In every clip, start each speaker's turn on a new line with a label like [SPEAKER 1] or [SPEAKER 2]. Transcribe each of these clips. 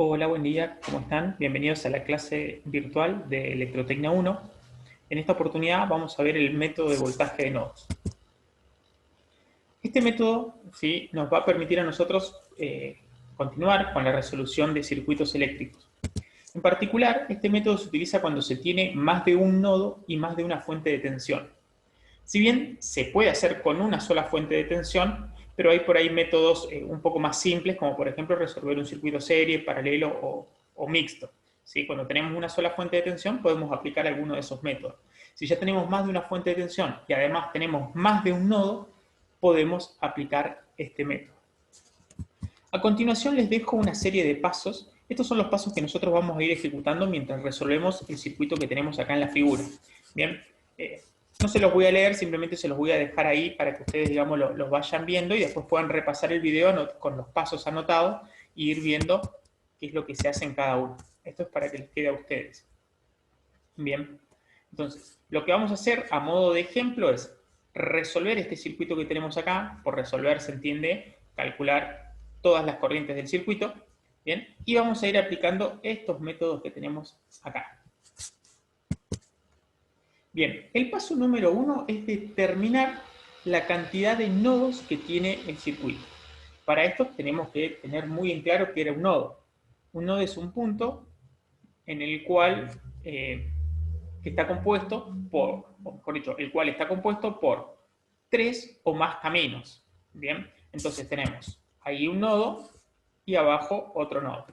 [SPEAKER 1] Hola, buen día, ¿cómo están? Bienvenidos a la clase virtual de Electrotecnia 1. En esta oportunidad vamos a ver el método de voltaje de nodos. Este método ¿sí? nos va a permitir a nosotros continuar con la resolución de circuitos eléctricos. En particular, este método se utiliza cuando se tiene más de un nodo y más de una fuente de tensión. Si bien se puede hacer con una sola fuente de tensión, pero hay por ahí métodos un poco más simples, como por ejemplo resolver un circuito serie, paralelo o mixto. ¿Sí? Cuando tenemos una sola fuente de tensión, podemos aplicar alguno de esos métodos. Si ya tenemos más de una fuente de tensión y además tenemos más de un nodo, podemos aplicar este método. A continuación les dejo una serie de pasos. Estos son los pasos que nosotros vamos a ir ejecutando mientras resolvemos el circuito que tenemos acá en la figura. Bien, no se los voy a leer, simplemente se los voy a dejar ahí para que ustedes, digamos, los vayan viendo y después puedan repasar el video con los pasos anotados e ir viendo qué es lo que se hace en cada uno. Esto es para que les quede a ustedes. Bien, entonces, lo que vamos a hacer a modo de ejemplo es resolver este circuito que tenemos acá. Por resolver se entiende calcular todas las corrientes del circuito. Bien, y vamos a ir aplicando estos métodos que tenemos acá. Bien, el paso número 1 es determinar la cantidad de nodos que tiene el circuito. Para esto tenemos que tener muy en claro que era un nodo. Un nodo es un punto en el cual que está compuesto por, o mejor dicho, el cual está compuesto por 3 o más caminos. Bien, entonces tenemos ahí un nodo y abajo otro nodo.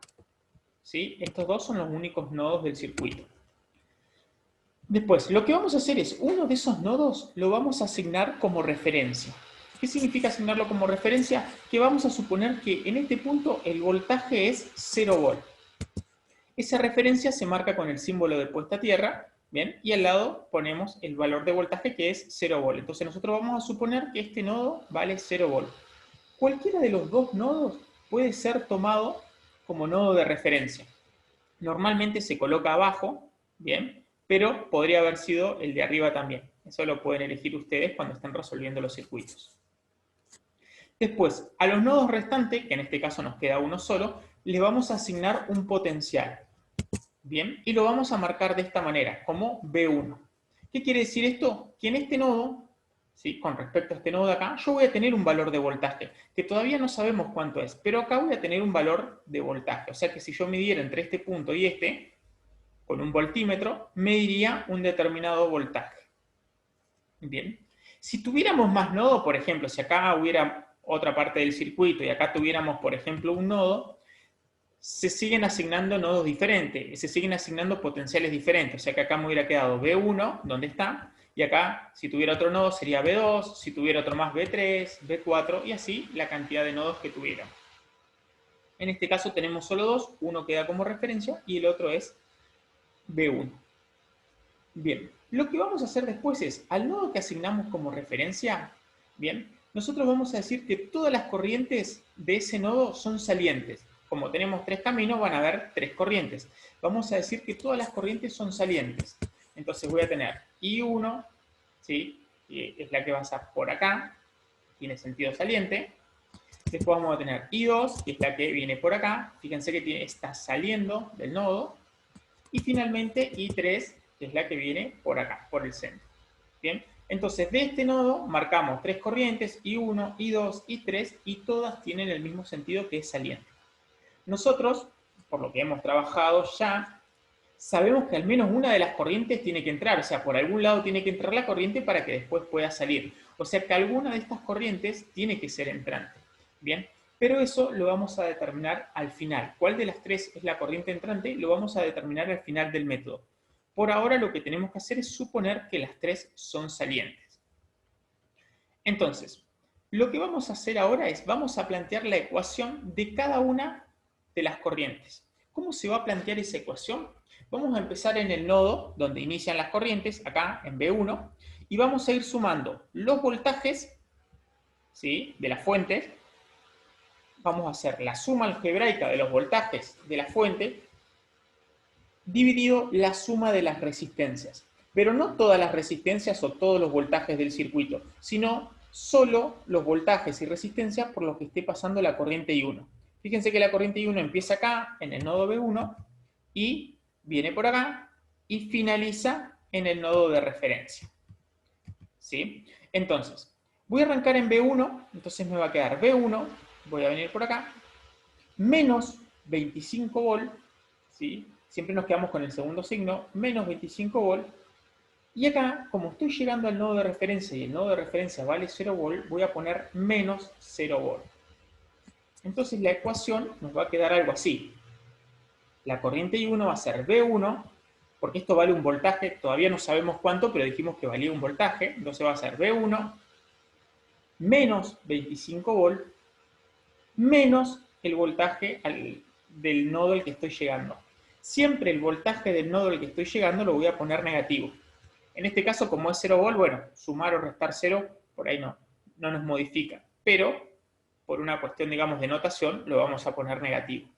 [SPEAKER 1] ¿Sí? Estos dos son los únicos nodos del circuito. Después, lo que vamos a hacer es, uno de esos nodos lo vamos a asignar como referencia. ¿Qué significa asignarlo como referencia? Que vamos a suponer que en este punto el voltaje es 0 volt. Esa referencia se marca con el símbolo de puesta a tierra, ¿bien? Y al lado ponemos el valor de voltaje que es 0 volt. Entonces nosotros vamos a suponer que este nodo vale 0 volt. Cualquiera de los dos nodos puede ser tomado como nodo de referencia. Normalmente se coloca abajo, ¿bien? Pero podría haber sido el de arriba también. Eso lo pueden elegir ustedes cuando estén resolviendo los circuitos. Después, a los nodos restantes, que en este caso nos queda uno solo, les vamos a asignar un potencial. Bien, y lo vamos a marcar de esta manera, como B1. ¿Qué quiere decir esto? Que en este nodo, ¿sí? Con respecto a este nodo de acá, yo voy a tener un valor de voltaje, que todavía no sabemos cuánto es, pero acá voy a tener un valor de voltaje. O sea que si yo midiera entre este punto y este, con un voltímetro, mediría un determinado voltaje. Bien. Si tuviéramos más nodos, por ejemplo, si acá hubiera otra parte del circuito y acá tuviéramos, por ejemplo, un nodo, se siguen asignando nodos diferentes, se siguen asignando potenciales diferentes. O sea que acá me hubiera quedado B1, donde está, y acá, si tuviera otro nodo, sería B2, si tuviera otro más, B3, B4, y así la cantidad de nodos que tuviéramos. En este caso tenemos solo dos, uno queda como referencia y el otro es B1. Bien, lo que vamos a hacer después es, al nodo que asignamos como referencia, bien, nosotros vamos a decir que todas las corrientes de ese nodo son salientes. Como tenemos tres caminos, van a haber tres corrientes. Vamos a decir que todas las corrientes son salientes. Entonces voy a tener I1, ¿sí? Que es la que va a estar por acá, tiene sentido saliente. Después vamos a tener I2, que es la que viene por acá. Fíjense que está saliendo del nodo. Y finalmente I3, que es la que viene por acá, por el centro. Bien, entonces de este nodo marcamos tres corrientes, I1, I2, I3, y todas tienen el mismo sentido que es saliente. Nosotros, por lo que hemos trabajado ya, sabemos que al menos una de las corrientes tiene que entrar, o sea, por algún lado tiene que entrar la corriente para que después pueda salir. O sea que alguna de estas corrientes tiene que ser entrante. Bien, pero eso lo vamos a determinar al final. ¿Cuál de las tres es la corriente entrante? Lo vamos a determinar al final del método. Por ahora lo que tenemos que hacer es suponer que las tres son salientes. Entonces, lo que vamos a hacer ahora es, vamos a plantear la ecuación de cada una de las corrientes. ¿Cómo se va a plantear esa ecuación? Vamos a empezar en el nodo donde inician las corrientes, acá en B1, y vamos a ir sumando los voltajes, ¿sí?, de las fuentes. Vamos a hacer la suma algebraica de los voltajes de la fuente dividido la suma de las resistencias. Pero no todas las resistencias o todos los voltajes del circuito, sino solo los voltajes y resistencias por los que esté pasando la corriente I1. Fíjense que la corriente I1 empieza acá, en el nodo B1, y viene por acá, y finaliza en el nodo de referencia. ¿Sí? Entonces, voy a arrancar en B1, entonces me va a quedar B1, voy a venir por acá, menos 25 volt, ¿sí? Siempre nos quedamos con el segundo signo, menos 25 volt, y acá, como estoy llegando al nodo de referencia y el nodo de referencia vale 0 volt, voy a poner menos 0 volt. Entonces la ecuación nos va a quedar algo así. La corriente I1 va a ser V1, porque esto vale un voltaje, todavía no sabemos cuánto, pero dijimos que valía un voltaje, entonces va a ser V1 menos 25 volt menos el voltaje del nodo al que estoy llegando. Siempre el voltaje del nodo al que estoy llegando lo voy a poner negativo. En este caso, como es 0 volt, bueno, sumar o restar 0, por ahí no nos modifica. Pero, por una cuestión, digamos, de notación, lo vamos a poner negativo.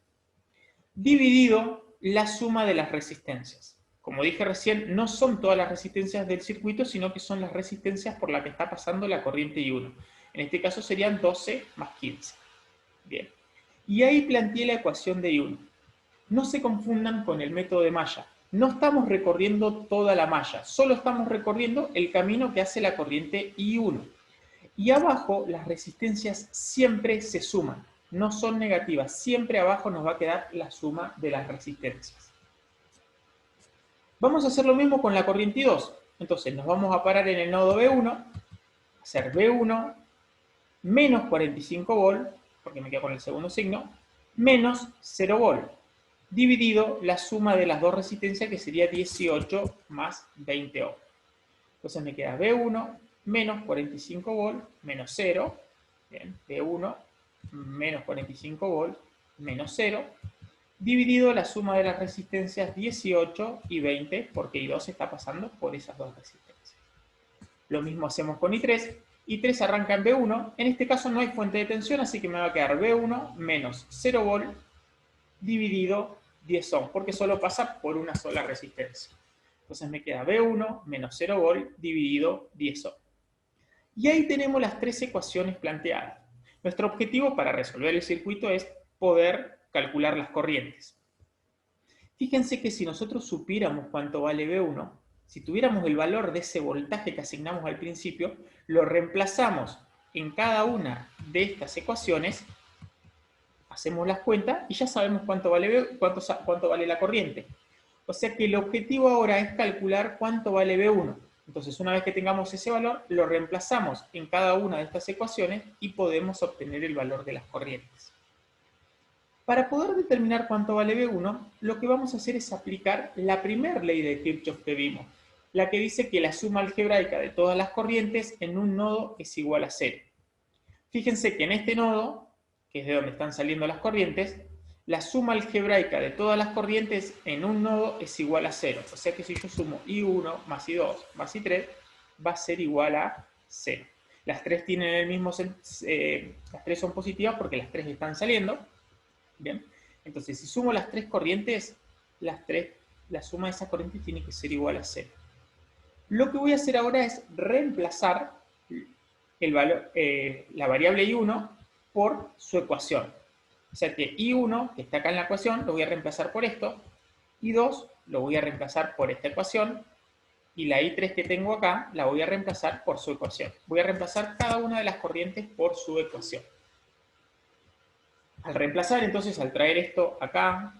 [SPEAKER 1] Dividido la suma de las resistencias. Como dije recién, no son todas las resistencias del circuito, sino que son las resistencias por las que está pasando la corriente I1. En este caso serían 12 más 15. Bien. Y ahí planteé la ecuación de I1. No se confundan con el método de malla. No estamos recorriendo toda la malla, solo estamos recorriendo el camino que hace la corriente I1. Y abajo las resistencias siempre se suman, no son negativas. Siempre abajo nos va a quedar la suma de las resistencias. Vamos a hacer lo mismo con la corriente I2. Entonces nos vamos a parar en el nodo B1, hacer B1 menos 45 volt, porque me quedo con el segundo signo, menos 0 volt, dividido la suma de las dos resistencias, que sería 18 más 20 ohm. Entonces me queda B1 menos 45 volt menos 0, bien, B1 menos 45 volt menos 0, dividido la suma de las resistencias 18 y 20, porque I2 está pasando por esas dos resistencias. Lo mismo hacemos con I3. I3 arranca en B1, en este caso no hay fuente de tensión, así que me va a quedar B1 menos 0 volt dividido 10 ohm, porque solo pasa por una sola resistencia. Entonces me queda B1 menos 0 volt dividido 10 ohm. Y ahí tenemos las tres ecuaciones planteadas. Nuestro objetivo para resolver el circuito es poder calcular las corrientes. Fíjense que si nosotros supiéramos cuánto vale B1, si tuviéramos el valor de ese voltaje que asignamos al principio, lo reemplazamos en cada una de estas ecuaciones, hacemos las cuentas y ya sabemos cuánto vale la corriente. O sea que el objetivo ahora es calcular cuánto vale B1. Entonces, una vez que tengamos ese valor, lo reemplazamos en cada una de estas ecuaciones y podemos obtener el valor de las corrientes. Para poder determinar cuánto vale B1, lo que vamos a hacer es aplicar la primera ley de Kirchhoff que vimos, la que dice que la suma algebraica de todas las corrientes en un nodo es igual a 0. Fíjense que en este nodo, que es de donde están saliendo las corrientes, la suma algebraica de todas las corrientes en un nodo es igual a 0. O sea que si yo sumo I1 más I2 más I3, va a ser igual a 0. Las tres tienen el mismo, las tres son positivas porque las tres están saliendo. Bien, entonces si sumo las tres corrientes, la suma de esas corrientes tiene que ser igual a 0. Lo que voy a hacer ahora es reemplazar la variable I1 por su ecuación. O sea que I1, que está acá en la ecuación, lo voy a reemplazar por esto. I2 lo voy a reemplazar por esta ecuación. Y la I3 que tengo acá, la voy a reemplazar por su ecuación. Voy a reemplazar cada una de las corrientes por su ecuación. Al reemplazar, entonces, al traer esto acá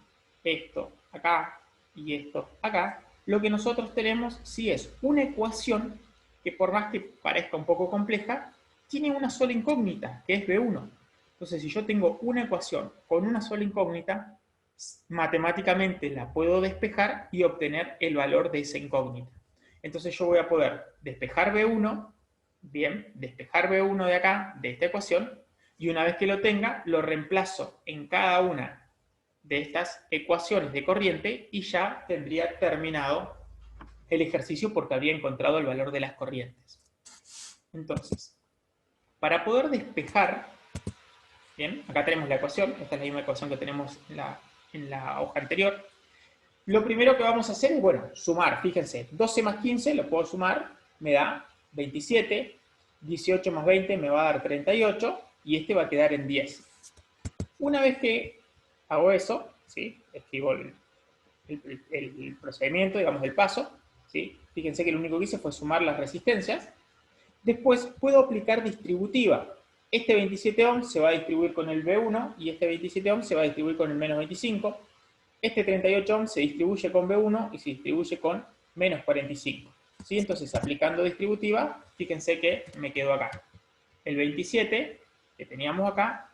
[SPEAKER 1] y esto acá, lo que nosotros tenemos sí es una ecuación que, por más que parezca un poco compleja, tiene una sola incógnita, que es B1. Entonces, si yo tengo una ecuación con una sola incógnita, matemáticamente la puedo despejar y obtener el valor de esa incógnita. Entonces yo voy a poder despejar B1, bien, despejar B1 de acá, de esta ecuación, y una vez que lo tenga, lo reemplazo en cada una de estas ecuaciones de corriente y ya tendría terminado el ejercicio porque había encontrado el valor de las corrientes. Entonces, para poder despejar, bien, acá tenemos la ecuación, esta es la misma ecuación que tenemos en la hoja anterior. Lo primero que vamos a hacer es, bueno, sumar, fíjense, 12 más 15 lo puedo sumar, me da 27, 18 más 20 me va a dar 38, y este va a quedar en 10. Una vez que hago eso, ¿sí? Escribo el procedimiento, digamos, el paso, ¿sí? Fíjense que lo único que hice fue sumar las resistencias. Después puedo aplicar distributiva. Este 27 ohms se va a distribuir con el B1 y este 27 ohms se va a distribuir con el menos 25. Este 38 ohms se distribuye con B1 y se distribuye con menos 45. ¿Sí? Entonces, aplicando distributiva, fíjense que me quedó acá. El 27 que teníamos acá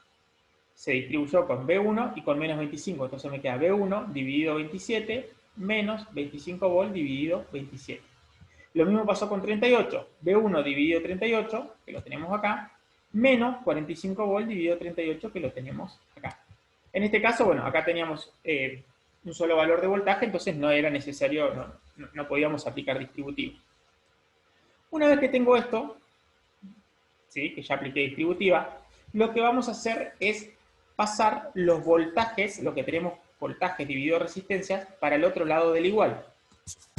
[SPEAKER 1] se distribuyó con B1 y con menos 25. Entonces me queda B1 dividido 27 menos 25 volt dividido 27. Lo mismo pasó con 38. B1 dividido 38, que lo tenemos acá, menos 45 volt dividido 38, que lo tenemos acá. En este caso, bueno, acá teníamos un solo valor de voltaje, entonces no era necesario, no podíamos aplicar distributivo. Una vez que tengo esto, ¿sí? Que ya apliqué distributiva, lo que vamos a hacer es pasar los voltajes, lo que tenemos voltajes dividido resistencias, para el otro lado del igual.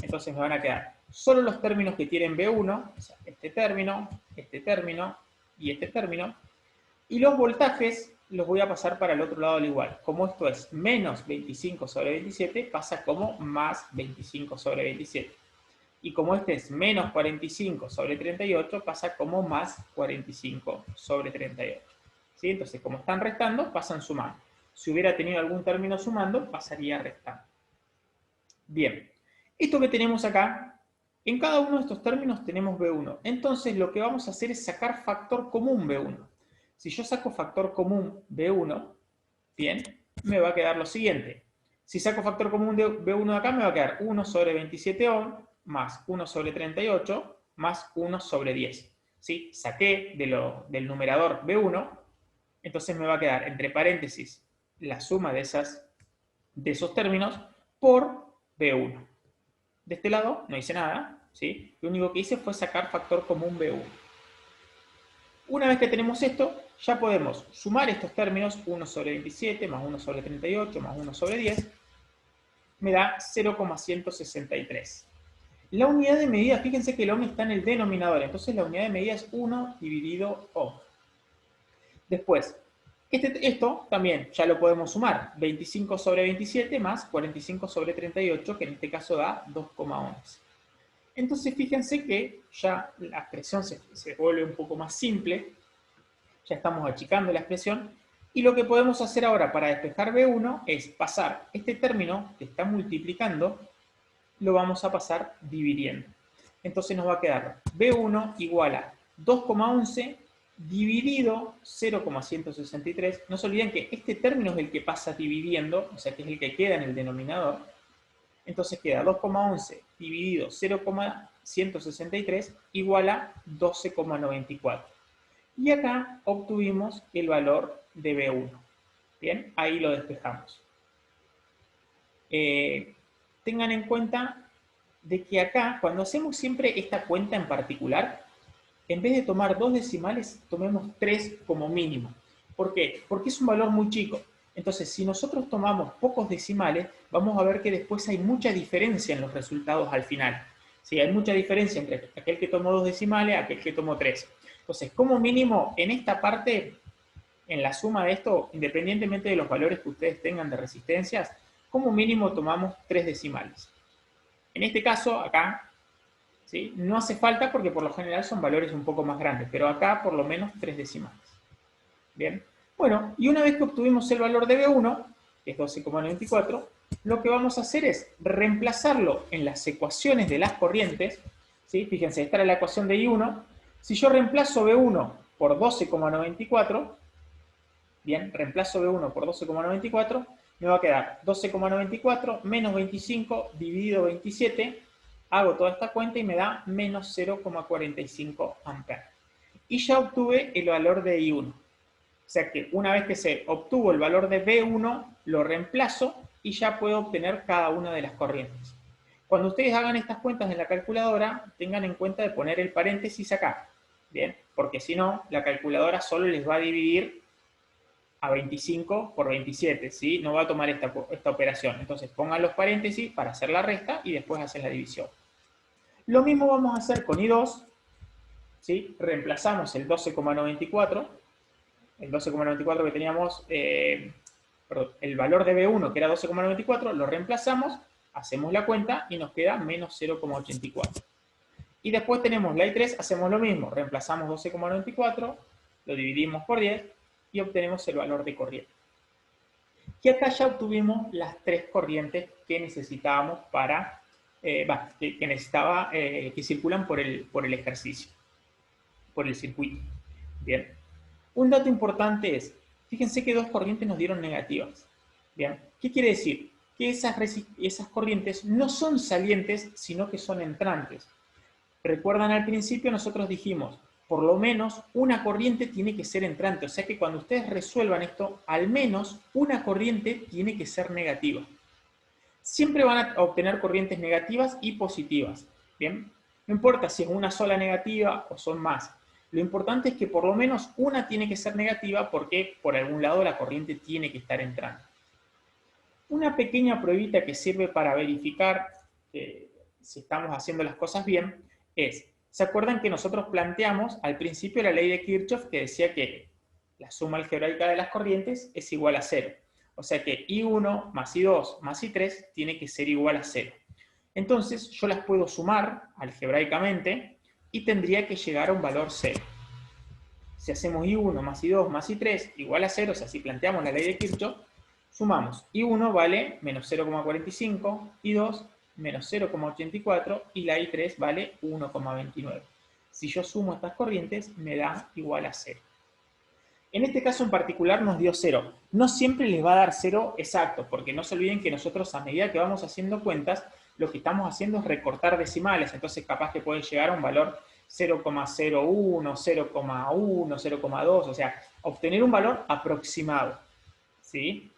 [SPEAKER 1] Entonces me van a quedar solo los términos que tienen B1, o sea, este término y este término, y los voltajes los voy a pasar para el otro lado del igual. Como esto es menos 25 sobre 27, pasa como más 25 sobre 27. Y como este es menos 45 sobre 38, pasa como más 45 sobre 38. ¿Sí? Entonces, como están restando, pasan sumando. Si hubiera tenido algún término sumando, pasaría restando. Bien, esto que tenemos acá, en cada uno de estos términos tenemos B1. Entonces, lo que vamos a hacer es sacar factor común B1. Si yo saco factor común B1, bien, me va a quedar lo siguiente. Si saco factor común de B1 de acá, me va a quedar 1 sobre 27 ohm más 1 sobre 38 más 1 sobre 10. ¿Sí? Saqué del numerador B1, entonces me va a quedar entre paréntesis la suma de esos términos por B1. De este lado no hice nada, ¿sí? Lo único que hice fue sacar factor común B1. Una vez que tenemos esto, ya podemos sumar estos términos, 1 sobre 27 más 1 sobre 38 más 1 sobre 10, me da 0,163. La unidad de medida, fíjense que el ohm está en el denominador, entonces la unidad de medida es 1 dividido ohm. Después, esto también ya lo podemos sumar, 25 sobre 27 más 45 sobre 38, que en este caso da 2,11. Entonces fíjense que ya la expresión se vuelve un poco más simple, ya estamos achicando la expresión, y lo que podemos hacer ahora para despejar B1 es pasar este término que está multiplicando, lo vamos a pasar dividiendo. Entonces nos va a quedar B1 igual a 2,11 dividido 0,163. No se olviden que este término es el que pasa dividiendo, o sea que es el que queda en el denominador. Entonces queda 2,11 dividido 0,163 igual a 12,94. Y acá obtuvimos el valor de B1. Bien, ahí lo despejamos. Tengan en cuenta de que acá, cuando hacemos siempre esta cuenta en particular, en vez de tomar 2 decimales, tomemos 3 como mínimo. ¿Por qué? Porque es un valor muy chico. Entonces, si nosotros tomamos pocos decimales, vamos a ver que después hay mucha diferencia en los resultados al final. ¿Sí? Hay mucha diferencia entre aquel que tomó 2 decimales a aquel que tomó 3. Entonces, como mínimo, en esta parte, en la suma de esto, independientemente de los valores que ustedes tengan de resistencias, como mínimo tomamos 3 decimales. En este caso, acá, ¿sí? No hace falta porque por lo general son valores un poco más grandes, pero acá por lo menos 3 decimales. Bien. Bueno, y una vez que obtuvimos el valor de B1, que es 12,94, lo que vamos a hacer es reemplazarlo en las ecuaciones de las corrientes. ¿Sí? Fíjense, esta era la ecuación de I1. Si yo reemplazo B1 por 12,94, bien, reemplazo B1 por 12,94, me va a quedar 12,94 menos 25 dividido 27, hago toda esta cuenta y me da menos 0,45 amperes. Y ya obtuve el valor de I1. O sea que una vez que se obtuvo el valor de B1, lo reemplazo y ya puedo obtener cada una de las corrientes. Cuando ustedes hagan estas cuentas en la calculadora, tengan en cuenta de poner el paréntesis acá, ¿bien? Porque si no, la calculadora solo les va a dividir a 25 por 27, ¿sí? No va a tomar esta operación. Entonces pongan los paréntesis para hacer la resta y después hacen la división. Lo mismo vamos a hacer con I2, ¿sí? Reemplazamos el 12,94 el 12,94 que teníamos, perdón, el valor de B1 que era 12,94, lo reemplazamos, hacemos la cuenta y nos queda menos 0,84. Y después tenemos la I3, hacemos lo mismo, reemplazamos 12,94, lo dividimos por 10 y obtenemos el valor de corriente. Y acá ya obtuvimos las tres corrientes que necesitábamos para, que circulan por el ejercicio, por el circuito. Bien. Un dato importante es, fíjense que dos corrientes nos dieron negativas. Bien. ¿Qué quiere decir? Que esas corrientes no son salientes, sino que son entrantes. Recuerdan al principio nosotros dijimos, por lo menos una corriente tiene que ser entrante, o sea que cuando ustedes resuelvan esto, al menos una corriente tiene que ser negativa. Siempre van a obtener corrientes negativas y positivas, ¿bien? No importa si es una sola negativa o son más. Lo importante es que por lo menos una tiene que ser negativa porque por algún lado la corriente tiene que estar entrando. Una pequeña pruebita que sirve para verificar si estamos haciendo las cosas bien es, ¿se acuerdan que nosotros planteamos al principio la ley de Kirchhoff que decía que la suma algebraica de las corrientes es igual a 0? O sea que I1 más I2 más I3 tiene que ser igual a 0. Entonces yo las puedo sumar algebraicamente y tendría que llegar a un valor 0. Si hacemos I1 más I2 más I3 igual a 0, o sea, si planteamos la ley de Kirchhoff, sumamos. I1 vale menos 0,45, I2 menos 0,84 y la I3 vale 1,29. Si yo sumo estas corrientes, me da igual a 0. En este caso en particular nos dio 0. No siempre les va a dar 0 exacto, porque no se olviden que nosotros a medida que vamos haciendo cuentas, lo que estamos haciendo es recortar decimales, entonces capaz que pueden llegar a un valor 0,01, 0,1, 0,2, o sea, obtener un valor aproximado, ¿sí?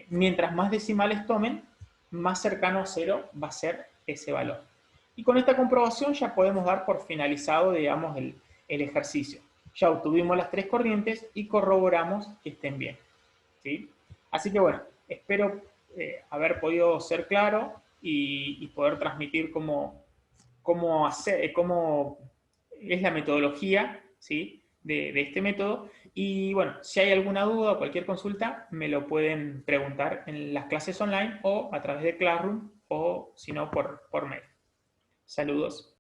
[SPEAKER 1] Mientras más decimales tomen, más cercano a 0 va a ser ese valor. Y con esta comprobación ya podemos dar por finalizado, digamos, el ejercicio. Ya obtuvimos las tres corrientes y corroboramos que estén bien, ¿sí? Así que bueno, espero haber podido ser claro y poder transmitir cómo es la metodología, ¿sí? de este método. Y bueno, si hay alguna duda o cualquier consulta, me lo pueden preguntar en las clases online o a través de Classroom o si no por mail. Saludos.